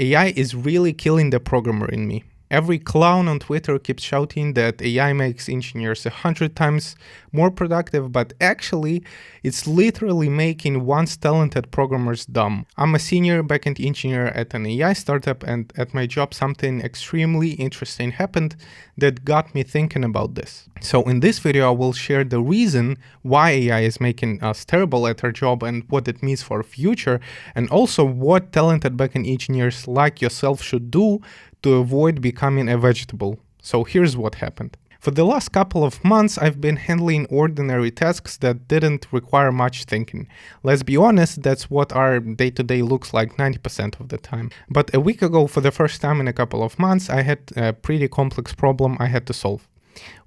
AI is really killing the programmer in me. Every clown on Twitter keeps shouting that AI makes engineers 100 times more productive, but actually, it's literally making once talented programmers dumb. I'm a senior backend engineer at an AI startup, and at my job, something extremely interesting happened that got me thinking about this. So in this video, I will share the reason why AI is making us terrible at our job and what it means for our future, and also what talented backend engineers like yourself should do to avoid becoming a vegetable. So here's what happened. For the last couple of months, I've been handling ordinary tasks that didn't require much thinking. Let's be honest, that's what our day-to-day looks like 90% of the time. But a week ago, for the first time in a couple of months, I had a pretty complex problem I had to solve.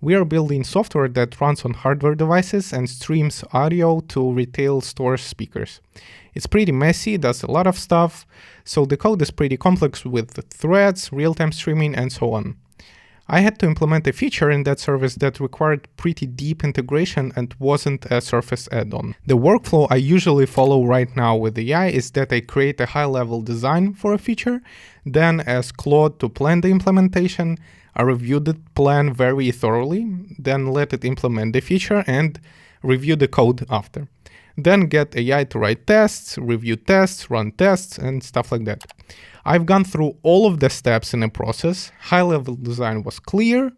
We are building software that runs on hardware devices and streams audio to retail store speakers. It's pretty messy, does a lot of stuff, so the code is pretty complex with threads, real-time streaming, and so on. I had to implement a feature in that service that required pretty deep integration and wasn't a surface add-on. The workflow I usually follow right now with AI is that I create a high-level design for a feature, then ask Claude to plan the implementation. I review the plan very thoroughly, then let it implement the feature and review the code after. Then get AI to write tests, review tests, run tests, and stuff like that. I've gone through all of the steps in the process. High-level design was clear,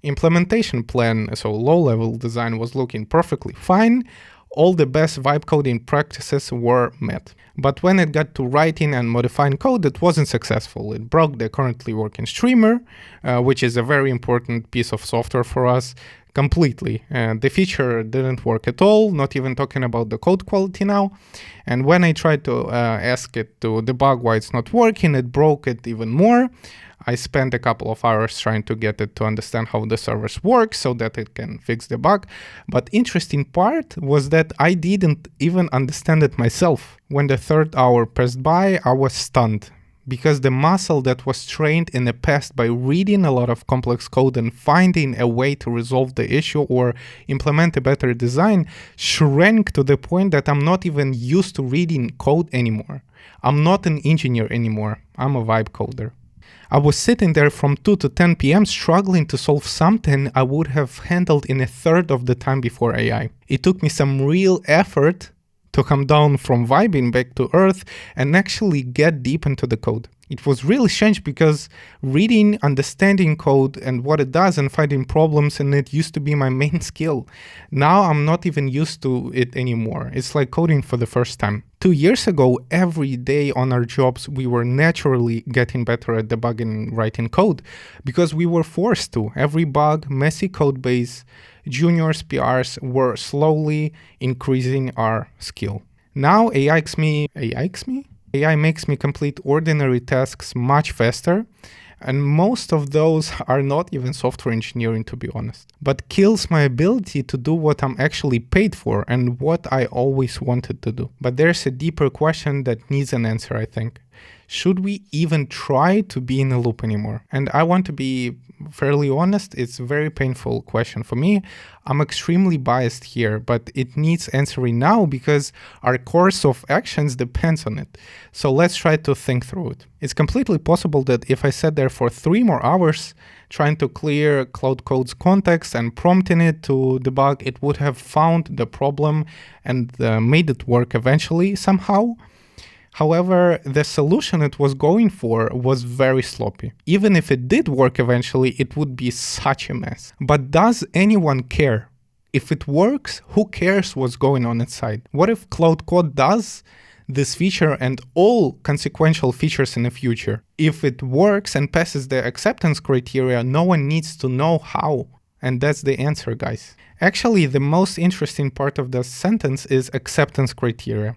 implementation plan, so low-level design was looking perfectly fine. All the best vibe coding practices were met. But when it got to writing and modifying code, it wasn't successful. It broke the currently working streamer, which is a very important piece of software for us, completely. The feature didn't work at all, not even talking about the code quality now. And when I tried to ask it to debug why it's not working, it broke it even more. I spent a couple of hours trying to get it to understand how the servers work so that it can fix the bug. But interesting part was that I didn't even understand it myself. When the third hour passed by, I was stunned, because the muscle that was trained in the past by reading a lot of complex code and finding a way to resolve the issue or implement a better design shrank to the point that I'm not even used to reading code anymore. I'm not an engineer anymore. I'm a vibe coder. I was sitting there from 2 to 10 p.m. struggling to solve something I would have handled in a third of the time before AI. It took me some real effort to come down from vibing back to earth and actually get deep into the code. It was really strange because reading, understanding code and what it does and finding problems in it used to be my main skill. Now I'm not even used to it anymore. It's like coding for the first time. 2 years ago, every day on our jobs, we were naturally getting better at debugging and writing code because we were forced to. Every bug, messy code base, juniors, PRs were slowly increasing our skill. Now AI makes me complete ordinary tasks much faster, and most of those are not even software engineering, to be honest, but kills my ability to do what I'm actually paid for and what I always wanted to do. But there's a deeper question that needs an answer, I think. Should we even try to be in a loop anymore? And I want to be fairly honest, it's a very painful question for me. I'm extremely biased here, but it needs answering now because our course of actions depends on it. So let's try to think through it. It's completely possible that if I sat there for 3 more hours trying to clear Cloud Code's context and prompting it to debug, it would have found the problem and made it work eventually somehow. However, the solution it was going for was very sloppy. Even if it did work eventually, it would be such a mess. But does anyone care? If it works, who cares what's going on inside? What if Cloud Code does this feature and all consequential features in the future? If it works and passes the acceptance criteria, no one needs to know how. And that's the answer, guys. Actually, the most interesting part of the sentence is acceptance criteria.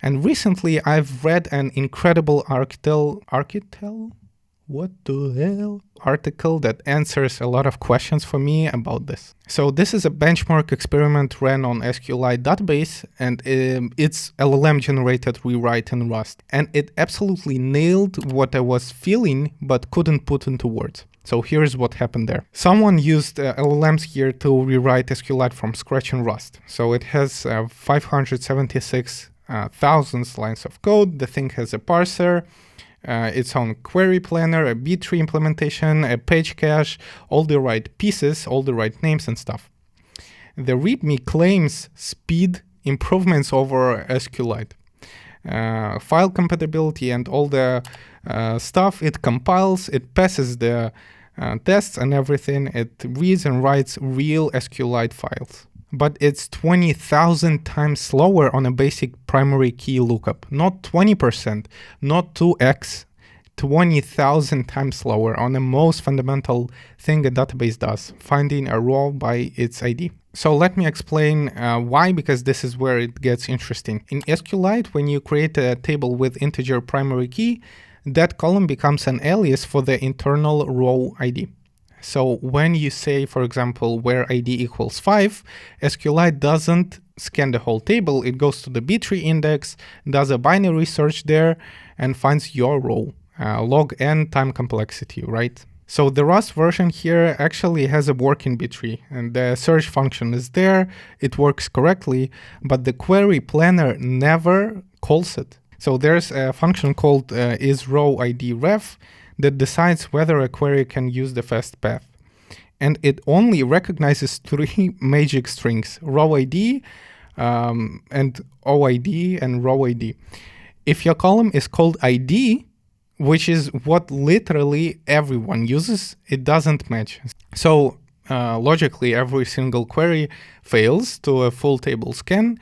And recently I've read an incredible article that answers a lot of questions for me about this. So this is a benchmark experiment ran on SQLite database, and it's LLM generated rewrite in Rust. And it absolutely nailed what I was feeling but couldn't put into words. So here's what happened there. Someone used LLMs here to rewrite SQLite from scratch in Rust. So it has 576 thousands lines of code. The thing has a parser, its own query planner, a B-tree implementation, a page cache, all the right pieces, all the right names and stuff. The README claims speed improvements over SQLite. File compatibility and all the stuff, it compiles, it passes the tests and everything, it reads and writes real SQLite files. But it's 20,000 times slower on a basic primary key lookup. Not 20%, not 2x, 20,000 times slower on the most fundamental thing a database does, finding a row by its ID. So let me explain why, because this is where it gets interesting. In SQLite, when you create a table with integer primary key, that column becomes an alias for the internal row ID. So when you say, for example, where ID equals 5, SQLite doesn't scan the whole table. It goes to the B-tree index, does a binary search there, and finds your row, log n time complexity, right? So the Rust version here actually has a working B-tree, and the search function is there, it works correctly, but the query planner never calls it. So there's a function called isRowIdRef that decides whether a query can use the fast path. And it only recognizes 3 magic strings, row ID, and OID, and row ID. If your column is called ID, which is what literally everyone uses, it doesn't match. So logically, every single query fails to a full table scan.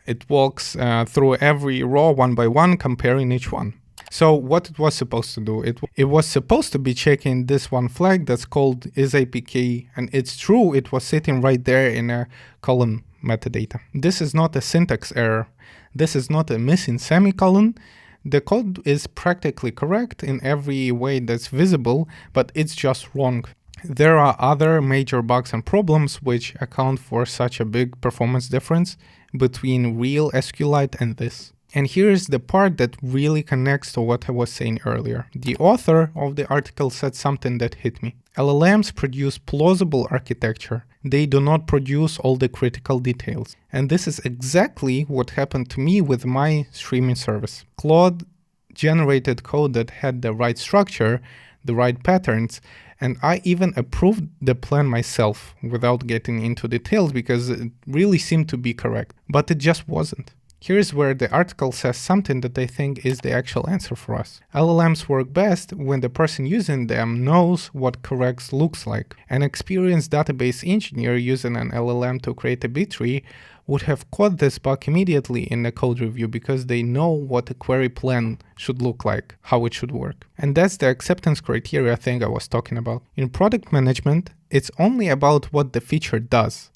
It walks through every row one by one, comparing each one. So what it was supposed to do, it was supposed to be checking this one flag that's called isAPK, and it's true, it was sitting right there in a column metadata. This is not a syntax error. This is not a missing semicolon. The code is practically correct in every way that's visible, but it's just wrong. There are other major bugs and problems which account for such a big performance difference between real SQLite and this. And here's the part that really connects to what I was saying earlier. The author of the article said something that hit me. LLMs produce plausible architecture. They do not produce all the critical details. And this is exactly what happened to me with my streaming service. Claude generated code that had the right structure, the right patterns, and I even approved the plan myself without getting into details because it really seemed to be correct. But it just wasn't. Here's where the article says something that I think is the actual answer for us. LLMs work best when the person using them knows what correct looks like. An experienced database engineer using an LLM to create a B-tree would have caught this bug immediately in the code review because they know what a query plan should look like, how it should work. And that's the acceptance criteria thing I was talking about. In product management, it's only about what the feature does.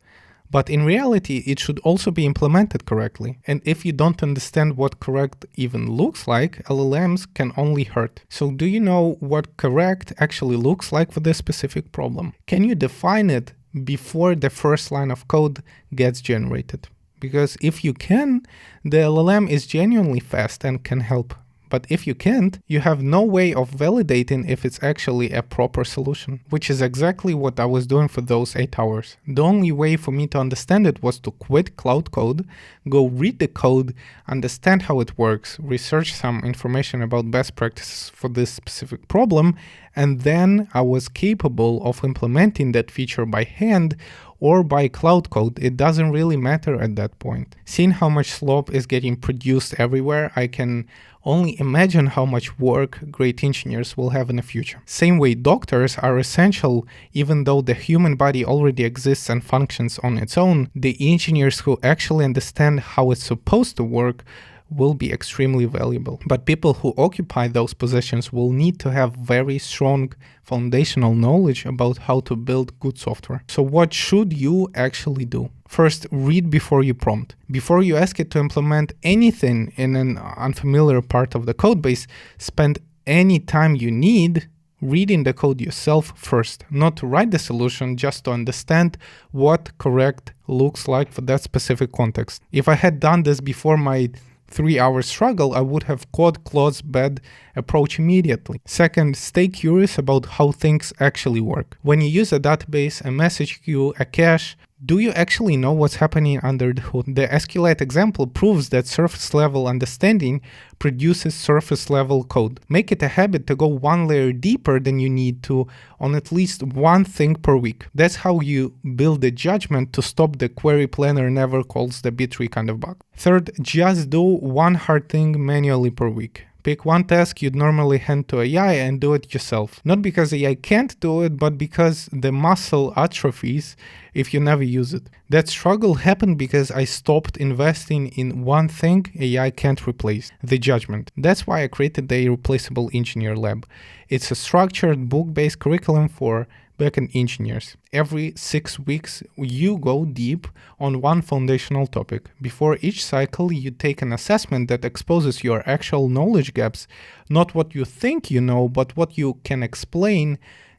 But in reality, it should also be implemented correctly. And if you don't understand what correct even looks like, LLMs can only hurt. So do you know what correct actually looks like for this specific problem? Can you define it before the first line of code gets generated? Because if you can, the LLM is genuinely fast and can help. But if you can't, you have no way of validating if it's actually a proper solution, which is exactly what I was doing for those 8 hours. The only way for me to understand it was to quit Cloud Code, go read the code, understand how it works, research some information about best practices for this specific problem, and then I was capable of implementing that feature by hand or by Cloud Code. It doesn't really matter at that point. Seeing how much slop is getting produced everywhere, I can only imagine how much work great engineers will have in the future. Same way doctors are essential even though the human body already exists and functions on its own, the engineers who actually understand how it's supposed to work will be extremely valuable. But people who occupy those positions will need to have very strong foundational knowledge about how to build good software. So what should you actually do? First, read before you prompt. Before you ask it to implement anything in an unfamiliar part of the codebase, spend any time you need reading the code yourself first, not to write the solution, just to understand what correct looks like for that specific context. If I had done this before my 3-hour struggle, I would have caught Claude's bad approach immediately. Second, stay curious about how things actually work. When you use a database, a message queue, a cache, Do you actually know what's happening under the hood? The SQLite example proves that surface level understanding produces surface level code. Make it a habit to go one layer deeper than you need to on at least one thing per week. That's how you build the judgment to stop the query planner never calls the B-tree kind of bug. Third, just do one hard thing manually per week. Pick one task you'd normally hand to AI and do it yourself. Not because AI can't do it, but because the muscle atrophies if you never use it. That struggle happened because I stopped investing in one thing AI can't replace, the judgment. That's why I created the Irreplaceable Engineer Lab. It's a structured book-based curriculum for backend engineers. Every 6 weeks, you go deep on one foundational topic. Before each cycle, you take an assessment that exposes your actual knowledge gaps, not what you think you know, but what you can explain,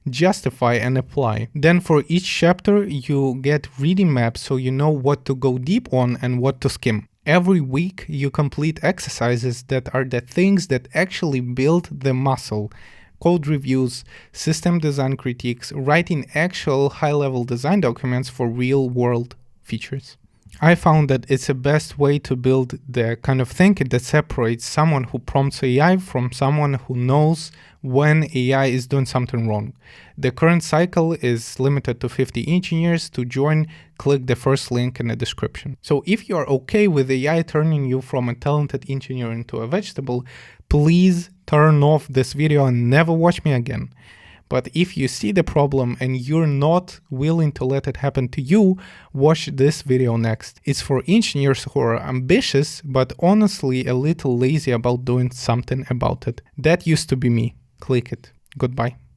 justify, and apply. Then for each chapter, you get reading maps so you know what to go deep on and what to skim. Every week, you complete exercises that are the things that actually build the muscle. Code reviews, system design critiques, writing actual high-level design documents for real-world features. I found that it's the best way to build the kind of thinking that separates someone who prompts AI from someone who knows when AI is doing something wrong. The current cycle is limited to 50 engineers. To join, click the first link in the description. So if you are okay with AI turning you from a talented engineer into a vegetable, please turn off this video and never watch me again. But if you see the problem and you're not willing to let it happen to you, watch this video next. It's for engineers who are ambitious, but honestly a little lazy about doing something about it. That used to be me. Click it. Goodbye.